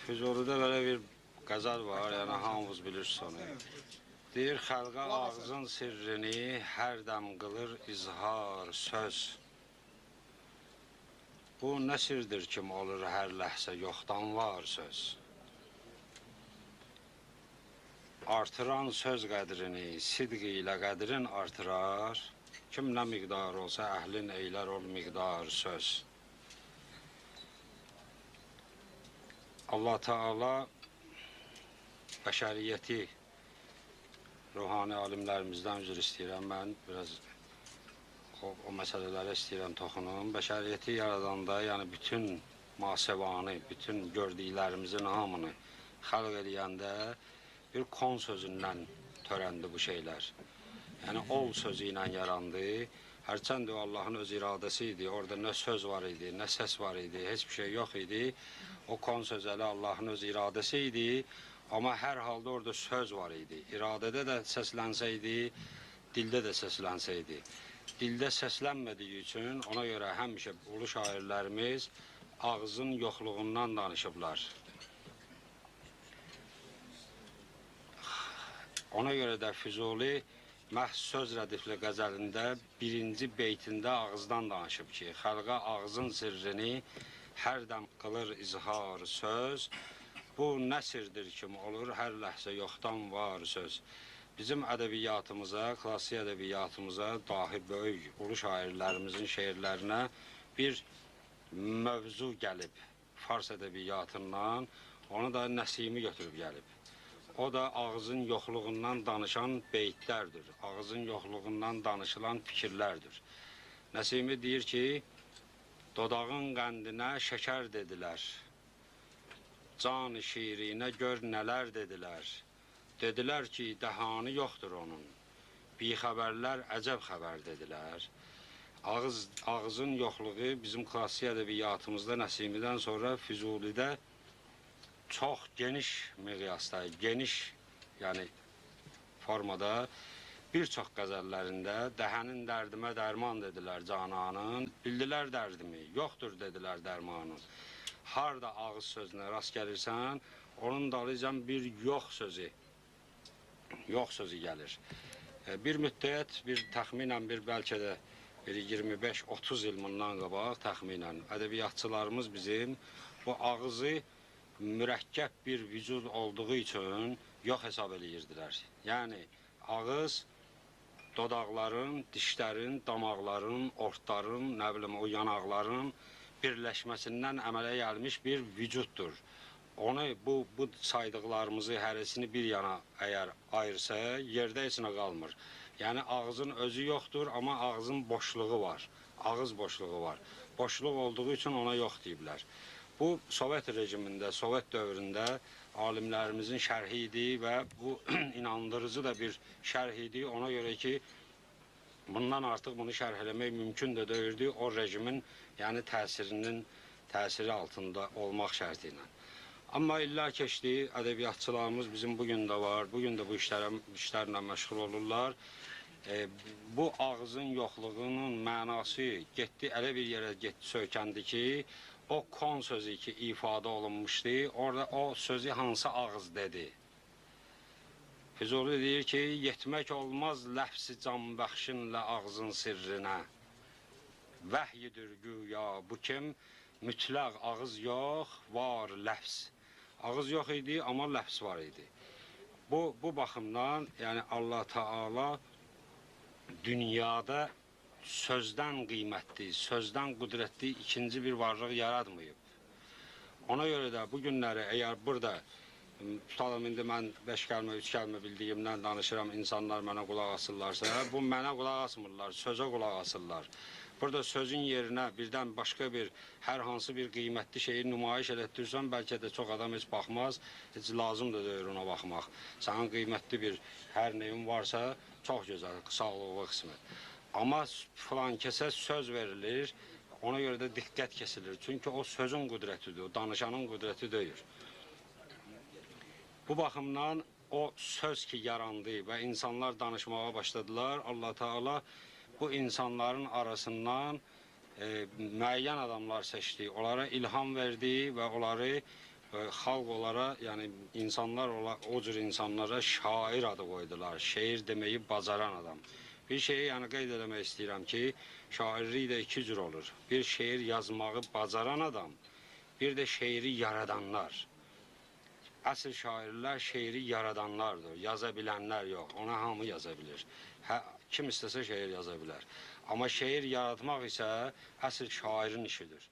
Füzulidə belə bir qəzəl var, yəni hamımız bilirsiniz onu. Deyir, xəlqə ağzın sirrini hər dəm qılır izhar söz. Bu nə sirdir kim olur hər ləhsə yoxdan var söz. Artıran söz qədrini, sidqi ilə qədrin artırar. Kim nə miqdar olsa əhlin eylər ol miqdar söz. Allah Teala bəşəriyyəti ruhani alimlərimizdən üzr istəyirəm. Mən biraz o məsələlərə istəyirəm toxunum. Bəşəriyyəti yaradanda, yəni bütün masəvanı, bütün gördüklərimizin hamını xəlq edəndə bir kon sözündən törəndi bu şeylər. Yəni ol sözü ilə yarandı. Hərçənd o Allahın öz iradəsi idi. Orada nə söz var idi, nə səs var idi, heç bir şey yox idi. O kon sözəli Allahın öz iradəsi idi. Amma hər halda orada söz var idi. İradədə də səslənsəydi, dildə də səslənsəydi. Dildə səslənmədiyi üçün ona görə həmişə ulu şairlərimiz ağzın yoxluğundan danışıblar. Ona görə də Füzuli məhz söz rədifli qəzəlində birinci beytində ağızdan danışıb ki, xəlqa ağzın sirrini hər dəm qılır izhar söz. Bu nə sirdir kim olur, hər ləhsə yoxdan var söz. Bizim ədəbiyyatımıza, klassik ədəbiyyatımıza, dahi böyük ulu şairlərimizin şeirlərinə bir mövzu gəlib. Fars ədəbiyyatından onu da Nəsimi götürüb gəlib. O da ağzın yoxluğundan danışan beytlərdir. Ağzın yoxluğundan danışılan fikirlərdir. Nəsimi deyir ki, dodağın qəndinə şəkər dedilər. Can-ı şirinə gör nələr dedilər. Dedilər ki, dəhanı yoxdur onun. Bixəbərlər əcəb xəbər dedilər. Ağzın yoxluğu bizim klassik ədəbiyyatımızda Nəsimidən sonra Füzulidə çox geniş miqyasda, geniş yəni formada bir çox qəzəllərində dəhənin dərdimə dərman dedilər cananın. Bildilər dərdimi, yoxdur dedilər dərmanın. Harda ağız sözünə rast gəlirsən, onun dalıcan bir yox sözü gəlir. Bir müddət, təxminən bəlkə də 25-30 il bundan qabaq təxminən ədəbiyyatçılarımız bizim bu ağızı mürəkkəb bir vücud olduğu üçün yox hesab eləyirdilər. Yəni, ağız dodaqların, dişlərin, damaqların, ortların, nə bilim, o yanaqların birləşməsindən əmələ gəlmiş bir vücuddur. Onu, bu saydıqlarımızı, hərəsini bir yana əgər ayırsa, yerdə içinə qalmır. Yəni, ağzın özü yoxdur, amma ağzın boşluğu var. Ağız boşluğu var. Boşluq olduğu üçün ona yox deyiblər. Bu, Sovet rejimində, Sovet dövründə alimlərimizin şərhi idi və bu inandırıcı da bir şərh idi. Ona görə ki, bundan artıq bunu şərh eləmək mümkün də deyildi o rejimin, yəni təsiri altında olmaq şərti ilə. Amma illər keçdi, ədəbiyyatçılarımız bizim bugün də var, bugün də bu işlərlə məşğul olurlar. Bu ağzın yoxluğunun mənası getdi, elə bir yerə getdi, söykəndi ki, o kon sözü ki, ifadə olunmuşdu, orada o sözü hansı ağız dedi. Füzuli deyir ki, yetmək olmaz ləfsi canbəxşinlə ağzın sirrinə. Vəhyidir güya bu kim, mütləq ağız yox, var ləfs. Ağız yox idi, amma ləfs var idi. Bu baxımdan, yəni Allah Teala dünyada sözdən qiymətli, sözdən qüdrətli ikinci bir varlıq yaratmayıb. Ona görə də bu günləri əgər burada, tutalım indi mən 5 kəlmə, 3 kəlmə bildiyimdən danışıram, insanlar mənə qulaq asırlarsa, bu mənə qulaq asmırlar, sözə qulaq asırlar. Burada sözün yerinə birdən başqa bir, hər hansı bir qiymətli şeyi nümayiş elətdirsən, bəlkə də çox adam heç baxmaz, heç lazım da deyir ona baxmaq. Sənin qiymətli bir hər neyin varsa, çox gözəl, sağlıqlı qismət. Amma filan kəsə söz verilir, ona görə də diqqət kesilir. Çünki o sözün qüdrətidir, o danışanın qüdrəti deyil. Bu baxımdan o söz ki yarandı və insanlar danışmağa başladılar, Allah Teala bu insanların arasından müəyyən adamlar seçdi, onlara ilham verdi və onları xalq onlara, yəni insanlar o cür insanlara şair adı qoydular. Şeir deməyi bacaran adam. Bir şeyi yəni qeyd etmək istəyirəm ki, şairlik də iki cür olur. Bir şeir yazmağı bacaran adam, bir də şeiri yaradanlar. Əsl şairlər şeiri yaradanlardır, yaza bilənlər yox. Ona hamı yaza bilir. Kim istəsə şeir yaza bilər. Amma şeir yaratmaq isə əsl şairin işidir.